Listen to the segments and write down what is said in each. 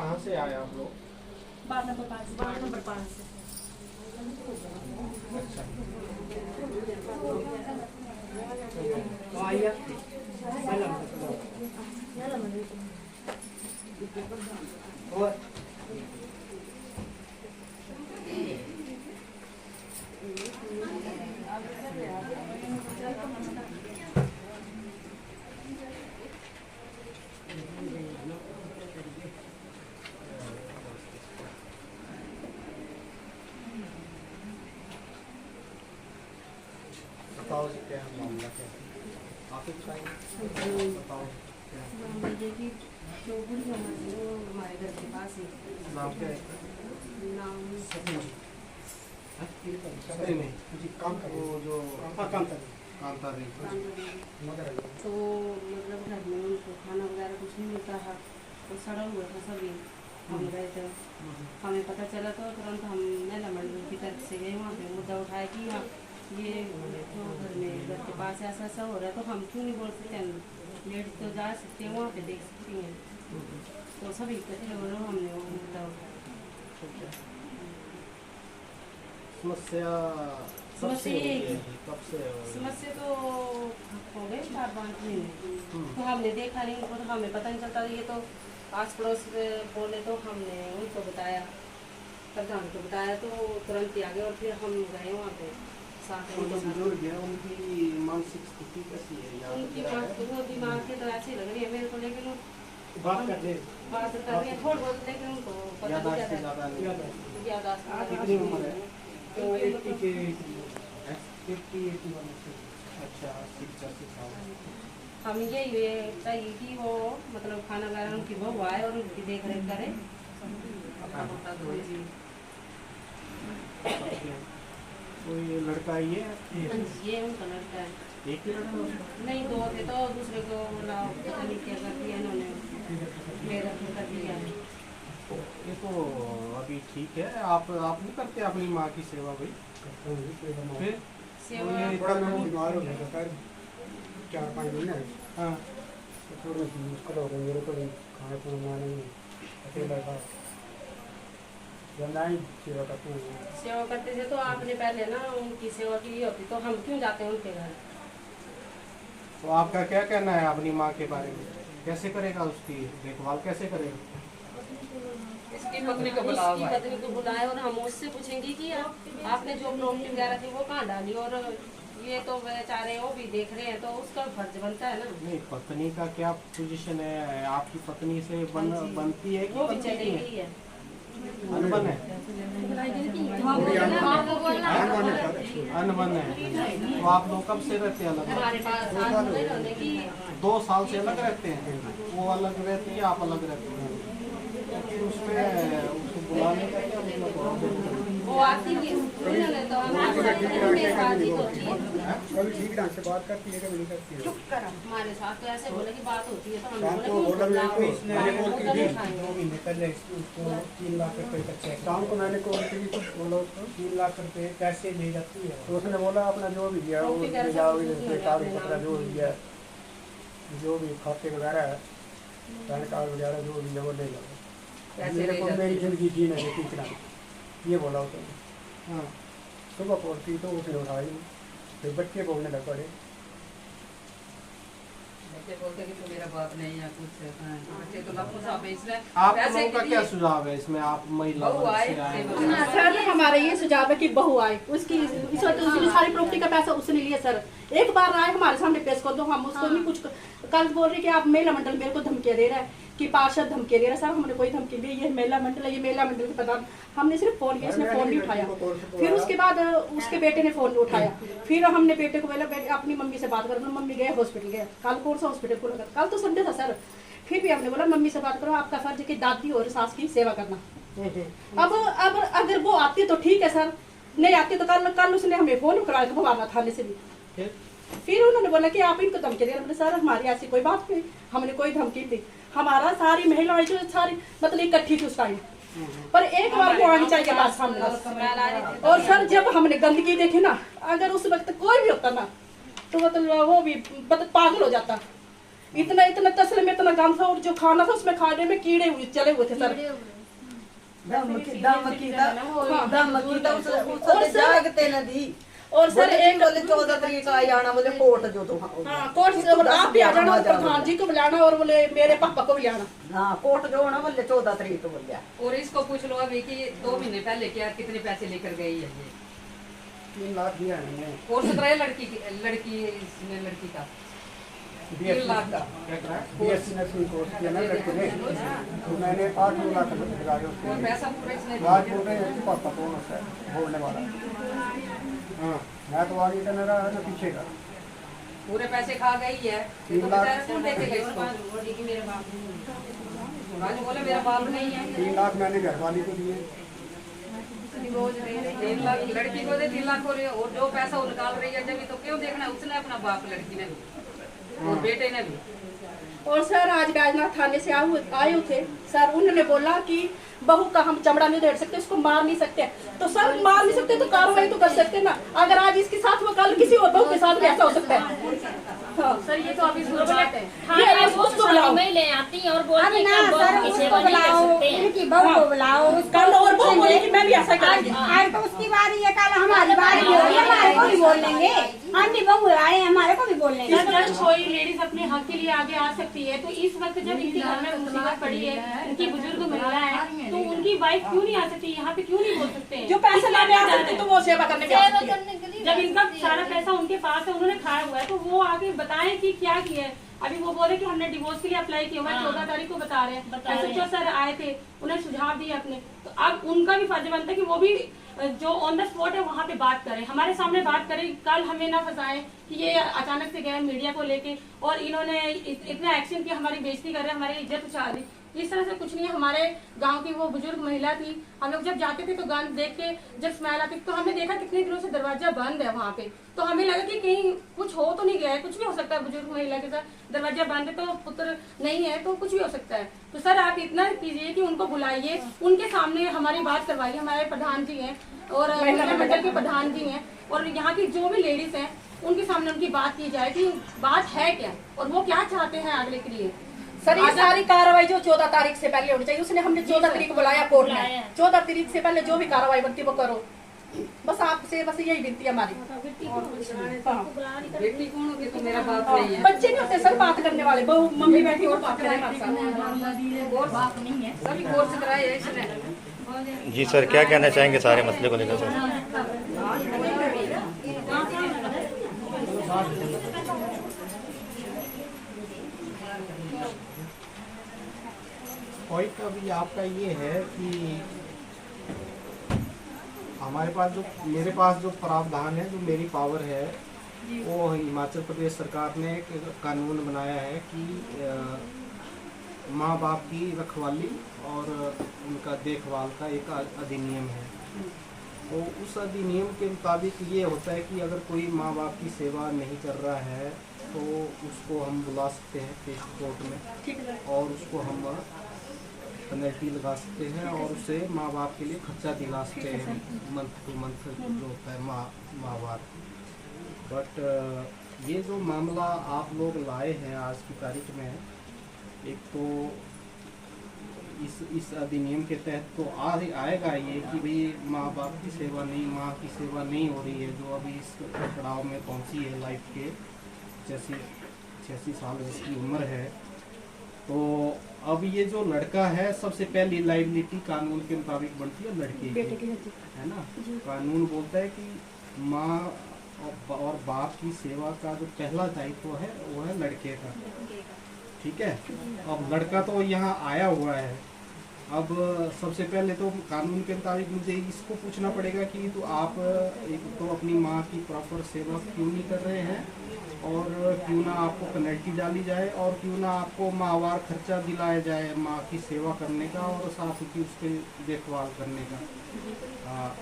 कहाँ से आए आप लोग? 12 नंबर 5 से। अच्छा, और बताओ जी, क्या मामला क्या है? आप ही बताइए, बताओ क्या है? हमारे घर के पास ही नाम क्या है? नाम सही नहीं जी काम कर वो जो काम कर कांता दी मगर तो मतलब घर में उनको खाना वगैरह कुछ नहीं मिलता था, तो सड़ा हुआ था सभी। हम गए थे, हमें पता चला तो तुरंत हम महिला मंडल की तरफ से गए, वहाँ पे मुद्दा उठाया कि हाँ ये तो घर के पास ऐसा ऐसा हो रहा है, तो हम क्यों नहीं बोल सकते हैं, लेट तो जा सकते हैं, वहाँ पे देख सकती हैं। तो सभी इकट्ठे हो रहे, हमने वो मुद्दा उठाया। समस्या समस्या हो ये गई है, कब से हो रही है? समस्या तो हो गए 4-5 महीने, तो हमने देखा नहीं उनको, तो हमें पता नहीं चलता। ये तो आस पड़ोस में बोले तो हमने उनको बताया, प्रधान को बताया, तो तुरंत ही आ गए और फिर हम गए वहाँ पे साथ वो जो में। बुजुर्ग है उनकी मानसिक स्थिति कैसी है यहाँ उनकी पे? बात तो वो बीमार के तो ऐसी लग रही है मेरे को, लेकिन बात कर ले बात कर रही है थोड़ा बहुत, लेकिन उनको पता नहीं यादाश्त से क्या ज़्यादा नहीं है। है, यादाश्त कितनी उम्र है? तो उनकी 80 मतलब- के हैं? 80-81 से अच्छा, 80-85 साल। हम ये चाहिए कि वो मतलब खाना वगैरह उनकी बहू आए और उनकी देख रेख करे, अपना कुत्ता धोए जी। तो ये लड़का ये ये उनका लड़का है। एक ही लड़का है उसका? नहीं, 2 थे, तो दूसरे को बोला पता नहीं क्या कर दिया इन्होंने, मेरा कर दिया है। ये तो अभी ठीक है। आप नहीं करते अपनी माँ की सेवा भाई? फिर सेवा ये थोड़ा मैं बीमार हो गया था 4-5 महीने, हाँ, तो थोड़ी मुश्किल हो गई मेरे को भी, खाना पीना बनाने में अकेला था, जब नहीं सेवा करते हैं। सेवा करते थे, तो आपने पहले ना उनकी सेवा की होती, तो हम क्यों जाते हैं उनके घर? तो आपका क्या कहना है अपनी माँ के बारे में? कैसे करेगा उसकी देखभाल, कैसे करेगा? इसकी पत्नी को बुलाओ, इसकी पत्नी को बुलाए और हम उससे पूछेंगे कि आपने जो प्रॉपर्टी वगैरह थी वो कहाँ डाली, और ये तो बेचारे वो भी देख रहे हैं, तो उसका फर्ज बनता है ना। नहीं, पत्नी का क्या पोजीशन है? आपकी पत्नी से बनती है कि वो भी बनती चली नहीं गई है? है। अनबन है? अनबन है। तो आप लोग कब से रहते हैं अलग? हमारे पास साथ में रहने की 2 साल से अलग रहते हैं? वो अलग रहती है, आप अलग रहते हैं? तो फिर उसमें उसको बुलाने का क्या मतलब? वो आती है, उन्होंने तो हमारे साथ बातचीत होती है, कभी ठीक ढंग से बात करती है, कभी नहीं करती है। हमारे साथ तो ऐसे बोले कि बात होती है, तो हम शाम बोले को कि बोला मेरे को, उसको मैंने कॉल की थी खाएंगे। 2 महीने पहले, उसको 3 लाख रुपए का चेक, शाम को मैंने कॉल की थी, तो बोला उसको 3 लाख रुपए कैसे ले जाती है, तो उसने बोला अपना जो भी दिया वो ले जाओ, कागज पत्र जो भी है, जो भी खाते वगैरह है, पैन कार्ड वगैरह जो भी है वो ले जाओ, मेरे को मेरी जिंदगी जीने देती इतना, ये बोला उसने। हाँ, सुबह पहुंची तो उसने उठाई, फिर बच्चे बोलने लग पड़े, बच्चे बोलते कि तो मेरा बाप नहीं है कुछ, बच्चे तो लफूस आप इसमें आप पैसे लोगों का के क्या लिए सुझाव है इसमें? आप महिला बहू वर्ग आए, से आए सेवा हैं। करने। सर हमारा ये सुझाव है कि बहू आए, उसकी इस वक्त उसकी सारी प्रॉपर्टी का पैसा उसने लिया सर, एक बार आए हमारे सामने पेश कर दो, हम उसको नहीं कुछ। कल बोल रही कि आप महिला मंडल मेरे को धमकियां दे रहा है कि पार्षद धमकियां दे रहा है, सर हमने कोई धमकी दी? ये महिला मंडल है, ये महिला मंडल के प्रधान, हमने सिर्फ फोन किया, इसने फोन नहीं उठाया। फिर उसके बाद उसके बेटे ने फोन उठाया, फिर हमने बेटे को बोला बेटे अपनी मम्मी से बात करो, मम्मी गए हॉस्पिटल गए, कल कौन सा हॉस्पिटल खुला, कल तो संडे था सर, फिर भी हमने बोला मम्मी से बात करो, आपका फर्ज है कि दादी और सास की सेवा करना। अब अगर वो आती तो ठीक है सर, नहीं आती तो कल उसने हमें फोन कराया था भवाना थाने से भी, फिर उन्होंने बोला कि आप इनको धमकी दे रहे हैं। सर हमारी ऐसी कोई बात नहीं, हमने कोई धमकी दी, हमारा सारी महिलाएं जो सारी मतलब इकट्ठी थी उस टाइम, पर एक बार वो आनी चाहिए बात सामने। और सर जब हमने गंदगी देखी ना, अगर उस वक्त कोई भी होता ना तो मतलब वो भी पागल हो जाता। इतना इतना तसले में इतना गंद था, और जो खाना था उसमें खाने में कीड़े हुए चले हुए थे सर। जागते न दी और सर एक बोले 14 तारीख को आई आना, बोले कोर्ट जो तो हाँ कोर्ट से आप भी आ जाना, और प्रधान जी को बुलाना, और बोले मेरे पापा को भी लाना। हाँ कोर्ट जो होना बोले 14 तारीख को बोलिया। और इसको पूछ लो अभी कि 2 महीने पहले क्या कितने पैसे लेकर गई है ये? 3 लाख दिया है कोर्स कराया लड़की इसने लड़की का 3 लाख का। BSc नर्सिंग कोर्स किया ना लड़के ने, तो मैंने 8-9 लाख लगाए और उसके। पैसा पूरा इसने आज बोल रहे हैं कि पापा कौन होता है बोलने वाला। हाँ मैं तो आगे का मेरा है ना पीछे का। पूरे पैसे खा गई है, ये तो 3 लाख। बेचारा कौन देखेगा इसको? आज बोले मेरा बाप नहीं है। 3 लाख मैंने घरवाली को दिए। 3 लाख लड़की को दे, 3 लाख और जो पैसा वो निकाल रही है जब, तो क्यों देखना उसने अपना बाप, लड़की ने भी और बेटे ने भी। और सर आज बैजनाथ थाने से आए हुए थे सर, उन्होंने बोला कि बहू का हम चमड़ा नहीं उधेड़ सकते, उसको मार नहीं सकते। तो सर मार नहीं सकते तो कार्रवाई तो कर सकते ना, अगर आज इसके साथ वो कल किसी और बहू के साथ भी ऐसा हो सकता है। हाँ सर ये तो अभी शुरुआत है। ये उसको बुलाओ, में ले आती हैं और बोलती हैं कि सर बहुत उसको बुलाओ, उनकी बहू को बुलाओ, कल और बहू बोले कि मैं भी ऐसा करूंगी। आज तो उसकी बारी है, कल हमारी बारी होगी, हमारे को भी बोल लेंगे। हम भी बहू आए हमारे को भी बोल लेंगे। जब कोई लेडीज अपने हक के लिए आगे आ सकती है, तो इस वक्त जब इनके घर में मुसीबत पड़ी है, उनकी बुजुर्ग महिला है, तो उनकी वाइफ क्यों नहीं आ सकती यहाँ पे, क्यों नहीं बोल सकते हैं? जो पैसे लाने आ सकते तो वो सेवा करने के आ सकती है। जब इनका सारा पैसा उनके पास है, उन्होंने खाया हुआ है, तो वो आगे बताएं कि क्या किया है। अभी वो बोले कि हमने डिवोर्स के लिए अप्लाई किया हुआ है, 14 तारीख को बता रहे हैं। SHO सर आए थे, उन्हें सुझाव दिए अपने, तो अब उनका भी फर्ज बनता है कि वो भी जो ऑन द स्पॉट है वहाँ पे बात करें, हमारे सामने बात करें, कल हमें ना फंसाएं कि ये अचानक से गए मीडिया को लेके और इन्होंने इतना एक्शन किया, हमारी बेइज्जती कर रहे हैं, हमारी इज्जत उछाल दी। इस तरह से कुछ नहीं है। हमारे गांव की वो बुजुर्ग महिला थी, हम लोग जब जाते थे तो गंद देख के जब स्मेल आती तो हमने देखा कितने दिनों से दरवाजा बंद है वहाँ पे, तो हमें लगा कि कहीं कुछ हो तो नहीं गया है, कुछ भी हो सकता है, बुजुर्ग महिला के साथ दरवाजा बंद है तो पुत्र नहीं है तो कुछ भी हो सकता है। तो सर आप इतना कीजिए कि उनको बुलाइए, उनके सामने हमारी बात करवाइए, हमारे प्रधान जी हैं और महिला मंडल के प्रधान जी हैं और यहाँ की जो भी लेडीज हैं उनके सामने उनकी बात की जाए कि बात है क्या और वो क्या चाहते हैं अगले के लिए। सर ये सारी कार्रवाई जो 14 तारीख से पहले होनी चाहिए, उसने हमने 14 तारीख को बुलाया कोर्ट में, 14 तारीख से पहले जो भी कार्रवाई बनती है वो करो, बस आपसे बस यही विनती है हमारी। बेटी कौन होगी तो मेरा बाप नहीं है। बच्चे नहीं होते सर बात करने वाले, बहू मम्मी बैठी और बात करें हमारे साथ। सभी कोर्स कराए है इसने। जी सर, क्या कहना चाहेंगे सारे मसले को लेकर सर? पॉइंट अभी आपका ये है कि हमारे पास जो मेरे पास जो प्रावधान है, जो मेरी पावर है, वो हिमाचल प्रदेश सरकार ने एक कानून बनाया है कि माँ बाप की रखवाली और उनका देखभाल का एक अधिनियम है। तो उस अधिनियम के मुताबिक ये होता है कि अगर कोई माँ बाप की सेवा नहीं कर रहा है तो उसको हम बुला सकते हैं पेश कोर्ट में और उसको हम पेनल्टी लगा सकते हैं और उसे माँ बाप के लिए खर्चा दिला सकते हैं मंथ टू मंथ जो होता है माँ बाप। बट ये जो मामला आप लोग लाए हैं आज की तारीख में, एक तो इस अधिनियम के तहत तो आएगा ये कि भाई माँ बाप की सेवा नहीं, माँ की सेवा नहीं हो रही है, जो अभी इस पड़ाव में पहुँची है लाइफ के 86 साल जिसकी उम्र है। तो अब ये जो लड़का है, सबसे पहली लाइबिलिटी कानून के मुताबिक बनती है लड़के की, है ना। कानून बोलता है कि माँ और बाप की सेवा का जो पहला दायित्व है वो है लड़के का, ठीक है। अब लड़का तो यहाँ आया हुआ है, अब सबसे पहले तो कानून के मुताबिक मुझे इसको पूछना पड़ेगा कि तो आप एक तो अपनी माँ की प्रॉपर सेवा क्यों नहीं कर रहे हैं और क्यों ना आपको पेनल्टी डाली जाए और क्यों ना आपको माहवार खर्चा दिलाया जाए माँ की सेवा करने का और साथ ही उसके देखभाल करने का।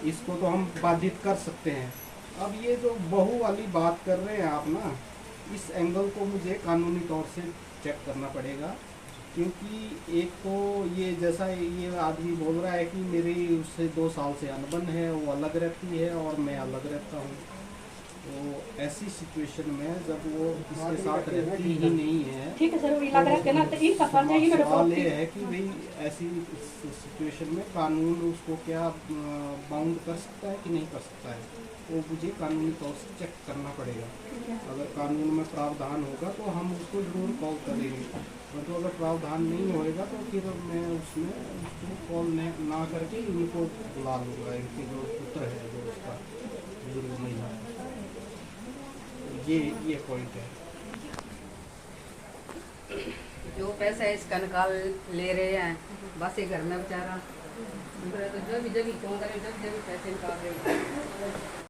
इसको तो हम बाधित कर सकते हैं। अब ये जो बहू वाली बात कर रहे हैं आप ना, इस एंगल को मुझे कानूनी तौर से चेक करना पड़ेगा, क्योंकि एक तो ये जैसा ये आदमी बोल रहा है कि मेरी उससे 2 साल से अनबन है, वो अलग रहती है और मैं अलग रहता हूँ। तो ऐसी सिचुएशन में जब वो किसके साथ रहती ही नहीं है, ठीक है सर, वो लग रहा है ना, तो इनका फर्ज है, ये सवाल ये है कि भाई ऐसी सिचुएशन में कानून उसको क्या बाउंड कर सकता है कि नहीं कर सकता है, वो मुझे कानूनी तौर से चेक करना पड़ेगा। अगर कानून में प्रावधान होगा तो हम उसको जरूर कॉल करेंगे, और तो अगर प्रावधान नहीं होएगा तो फिर मैं उसमें उसको कॉल ना करके इनको बुला लूँगा, इनके जो पुत्र है जो उसका बुजुर्ग महिला, ये पॉइंट है। जो पैसा है इसका निकाल ले रहे हैं, बस ये घर में बेचारा तो जब भी फोन करे जब पैसे निकाल रहे हैं।